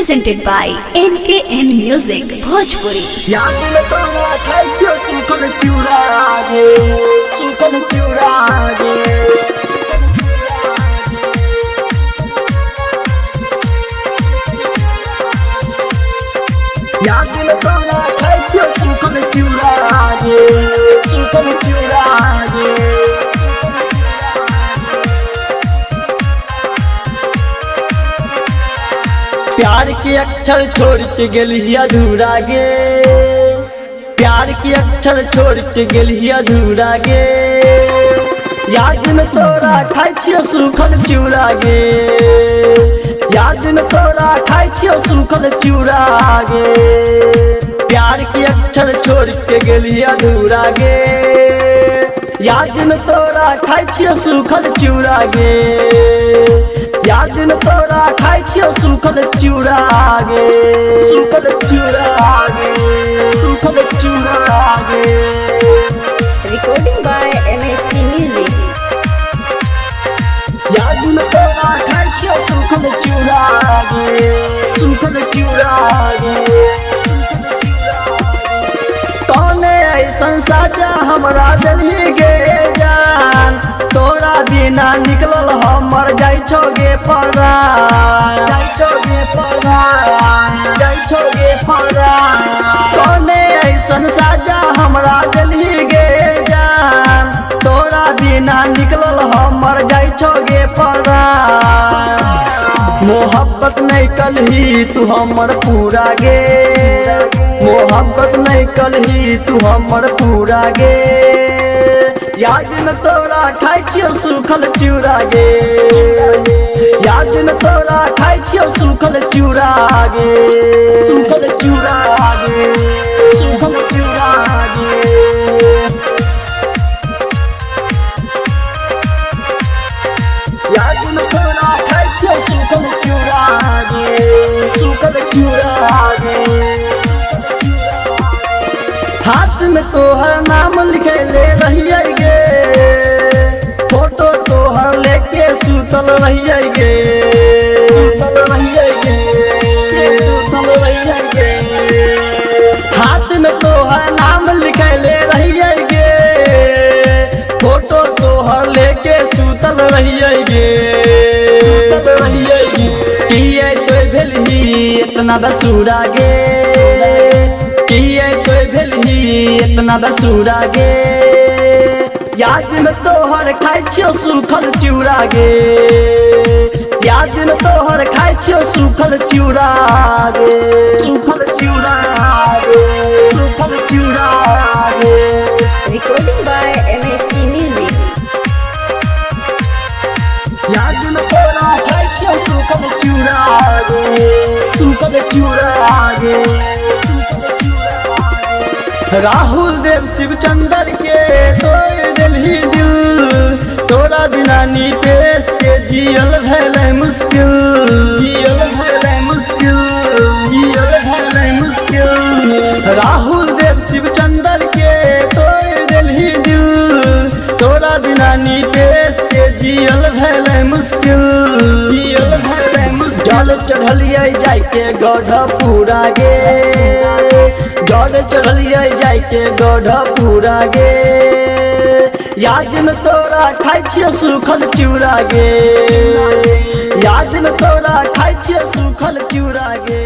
presented by NKN Music Bhojpuri। प्यार के अक्षर छोड़ के गेली अधूरा गे, प्यार के अक्षर छोड़ के गेली अधूरा गे। याद में तोरा खाई छियो सूखल चिउरा गे, याद में तोरा खाई छियो सूखल चिउरा गे। प्यार के अक्षर छोड़ के गेली अधूरा गे, याद में तोरा खाई छियो सूखल चिउरा गे। याद में तोरा खाई छियो सूखल चिउरा गे, सूखल चिउरा गे, सूखल चिउरा गे। Recording by MST Music। याद में तोरा खाई छियो सूखल चिउरा गे, सूखल चिउरा गे। कौने ऐसन साजा हमरा दिल्ली गे जान, तोरा बिना निकलल हमर जाइ छोगे परान, जाइ छोगे परान, जाइ छोगे परान। कौने ऐसन साजा हमरा दिल्ली गे जान, तोरा बिना निकलल हमर जाइ छोगे परान। मोहब्बत नहीं कलही तू हमर पूरा गे, मोहब्बत नहीं कलही तू हमर पूरा गे। याद में तोरा खाई छियो सूखल चिउरा गे, याद में तोरा खाई छियो सूखल चिउरा गे, सूखल चिउरा गे, सूखल चिउरा गे। याद में तोरा खाई छियो सूखल चिउरा गे, सूखल चिउरा गे। हाथ में तोहर नाम लिखले रहिए गे, फोटो तोहर लेके सुतल रहिए गे, सुतल रहिए गे, सुतल रहिए गे। हाथ में तोहर नाम लिखले रहिए गे, फोटो तोहर लेके सुतल रहिए गे, सुतल रहिए गे। किए तो भेलही इतना बसूरा गे, किए तो भेलही इतना बसूरा गे। याद में तोहर खाई छियो सूखल चिउरा गे, याद में तोहर खाई छियो सूखल चिउरा गे, सूखल चिउरा गे, सूखल चिउरा गे। Recording by MST Music। याद में तोरा खाई छियो सूखल चिउरा गे, सूखल चिउरा गे। राहुल देव शिवचंद्र के तोड़ दिलही दिल, तोरा बिना नीतेश के जियल भैले मुश्किल, जियल भैले मुश्किल, जियल भैले मुश्किल। राहुल देव शिवचंद्र के तोड़ दिलही दिल, तोरा बिना नीतेश के जियल भैले मुश्किल, जियल भैले मुश्किल। जल चढ़लिए जाके गढ़ पूरा गे, जल चढ़लिए जाके गढ़ पूरा गे। याद में तोरा खाई छियो सूखल चिउरा गे, याद में तोरा खाई छियो सूखल चिउरा गे।